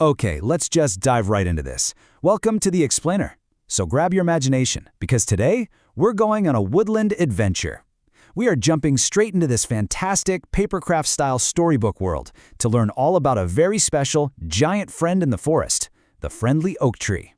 Okay, let's just dive right into this. Welcome to the Explainer. So grab your imagination, because today we're going on a woodland adventure. We are jumping straight into this fantastic papercraft-style storybook world to learn all about a very special, giant friend in the forest, the friendly oak tree.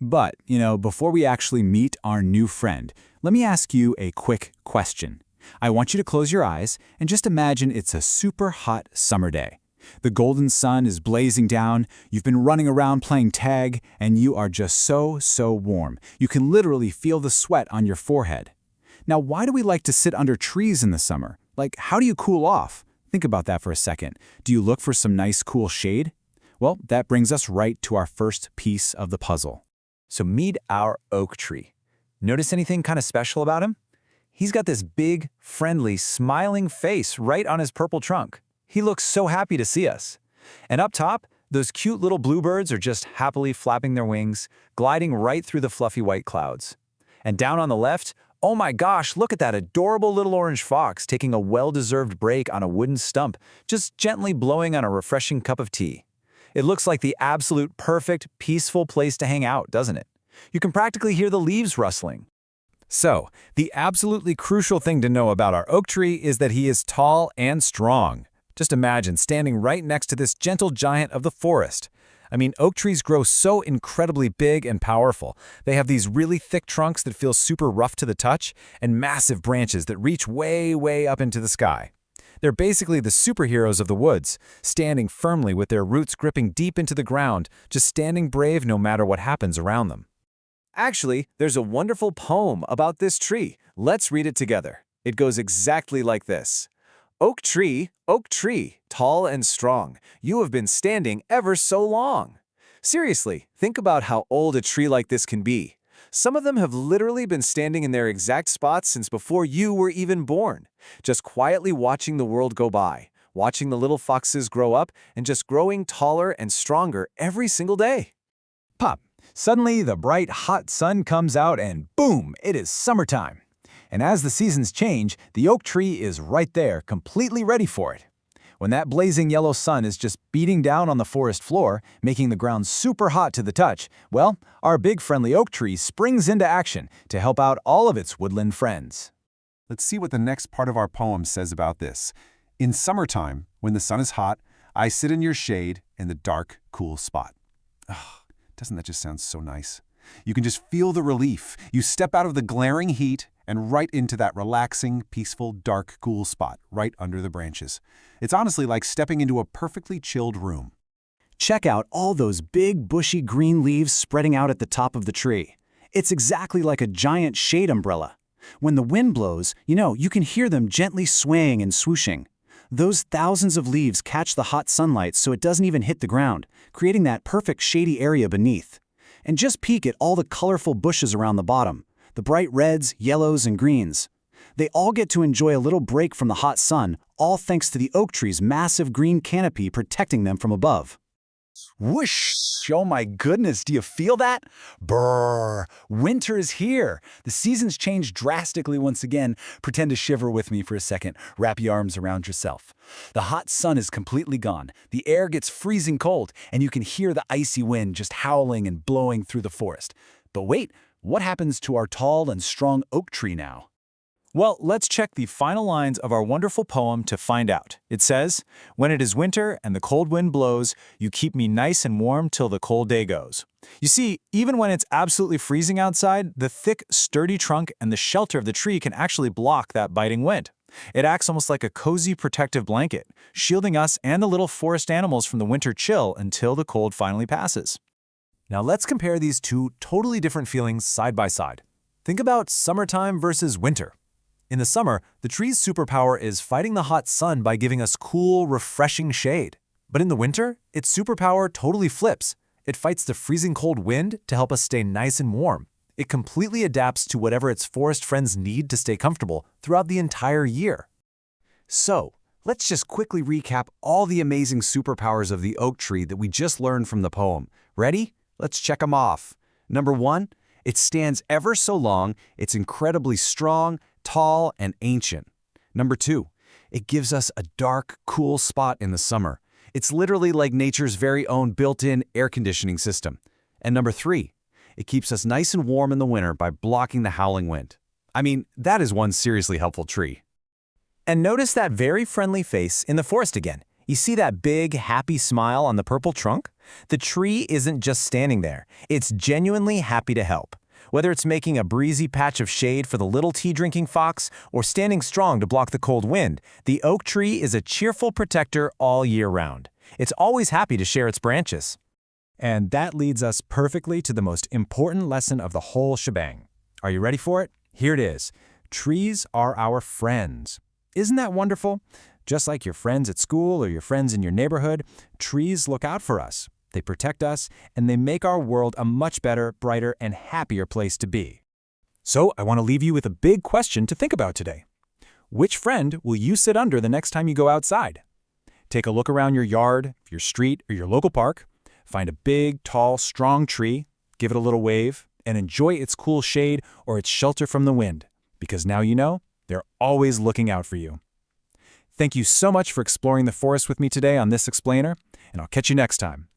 But, before we actually meet our new friend, let me ask you a quick question. I want you to close your eyes and just imagine it's a super hot summer day. The golden sun is blazing down, you've been running around playing tag, and you are just so warm. You can literally feel the sweat on your forehead. Now, why do we like to sit under trees in the summer? Like, how do you cool off? Think about that for a second. Do you look for some nice cool shade? Well, that brings us right to our first piece of the puzzle. So meet our oak tree. Notice anything kind of special about him? He's got this big, friendly, smiling face right on his purple trunk. He looks so happy to see us. And up top, those cute little bluebirds are just happily flapping their wings, gliding right through the fluffy white clouds. And down on the left, oh my gosh, look at that adorable little orange fox taking a well-deserved break on a wooden stump, just gently blowing on a refreshing cup of tea. It looks like the absolute perfect, peaceful place to hang out, doesn't it? You can practically hear the leaves rustling. So, the absolutely crucial thing to know about our oak tree is that he is tall and strong. Just imagine standing right next to this gentle giant of the forest. I mean, oak trees grow so incredibly big and powerful. They have these really thick trunks that feel super rough to the touch, and massive branches that reach way up into the sky. They're basically the superheroes of the woods, standing firmly with their roots gripping deep into the ground, just standing brave no matter what happens around them. Actually, there's a wonderful poem about this tree. Let's read it together. It goes exactly like this. Oak tree, tall and strong, you have been standing ever so long. Seriously, think about how old a tree like this can be. Some of them have literally been standing in their exact spots since before you were even born, just quietly watching the world go by, watching the little foxes grow up, and just growing taller and stronger every single day. Pop! Suddenly, the bright, hot sun comes out and boom, it is summertime. And as the seasons change, the oak tree is right there, completely ready for it. When that blazing yellow sun is just beating down on the forest floor, making the ground super hot to the touch, well, our big friendly oak tree springs into action to help out all of its woodland friends. Let's see what the next part of our poem says about this. In summertime, when the sun is hot, I sit in your shade in the dark, cool spot. Doesn't that just sound so nice? You can just feel the relief. You step out of the glaring heat and right into that relaxing, peaceful, dark, cool spot right under the branches. It's honestly like stepping into a perfectly chilled room. Check out all those big, bushy green leaves spreading out at the top of the tree. It's exactly like a giant shade umbrella. When the wind blows, you can hear them gently swaying and swooshing. Those thousands of leaves catch the hot sunlight so it doesn't even hit the ground, creating that perfect shady area beneath. And just peek at all the colorful bushes around the bottom. The bright reds, yellows, and greens. They all get to enjoy a little break from the hot sun, all thanks to the oak tree's massive green canopy protecting them from above. Whoosh! Oh my goodness, do you feel that? Brrr! Winter is here! The seasons change drastically once again. Pretend to shiver with me for a second. Wrap your arms around yourself. The hot sun is completely gone. The air gets freezing cold, and you can hear the icy wind just howling and blowing through the forest. But wait, what happens to our tall and strong oak tree now? Well, let's check the final lines of our wonderful poem to find out. It says, when it is winter and the cold wind blows, you keep me nice and warm till the cold day goes. You see, even when it's absolutely freezing outside, the thick, sturdy trunk and the shelter of the tree can actually block that biting wind. It acts almost like a cozy protective blanket, shielding us and the little forest animals from the winter chill until the cold finally passes. Now let's compare these two totally different feelings side by side. Think about summertime versus winter. In the summer, the tree's superpower is fighting the hot sun by giving us cool, refreshing shade. But in the winter, its superpower totally flips. It fights the freezing cold wind to help us stay nice and warm. It completely adapts to whatever its forest friends need to stay comfortable throughout the entire year. So, let's just quickly recap all the amazing superpowers of the oak tree that we just learned from the poem. Ready? Let's check them off. Number 1, it stands ever so long, it's incredibly strong, tall, and ancient. Number 2, it gives us a dark, cool spot in the summer. It's literally like nature's very own built-in air conditioning system. And number 3, it keeps us nice and warm in the winter by blocking the howling wind. I mean, that is one seriously helpful tree. And notice that very friendly face in the forest again. You see that big, happy smile on the purple trunk? The tree isn't just standing there. It's genuinely happy to help. Whether it's making a breezy patch of shade for the little tea-drinking fox or standing strong to block the cold wind, the oak tree is a cheerful protector all year round. It's always happy to share its branches. And that leads us perfectly to the most important lesson of the whole shebang. Are you ready for it? Here it is. Trees are our friends. Isn't that wonderful? Just like your friends at school or your friends in your neighborhood, trees look out for us. They protect us, and they make our world a much better, brighter, and happier place to be. So I want to leave you with a big question to think about today. Which friend will you sit under the next time you go outside? Take a look around your yard, your street, or your local park. Find a big, tall, strong tree, give it a little wave, and enjoy its cool shade or its shelter from the wind, because now you know they're always looking out for you. Thank you so much for exploring the forest with me today on this explainer, and I'll catch you next time.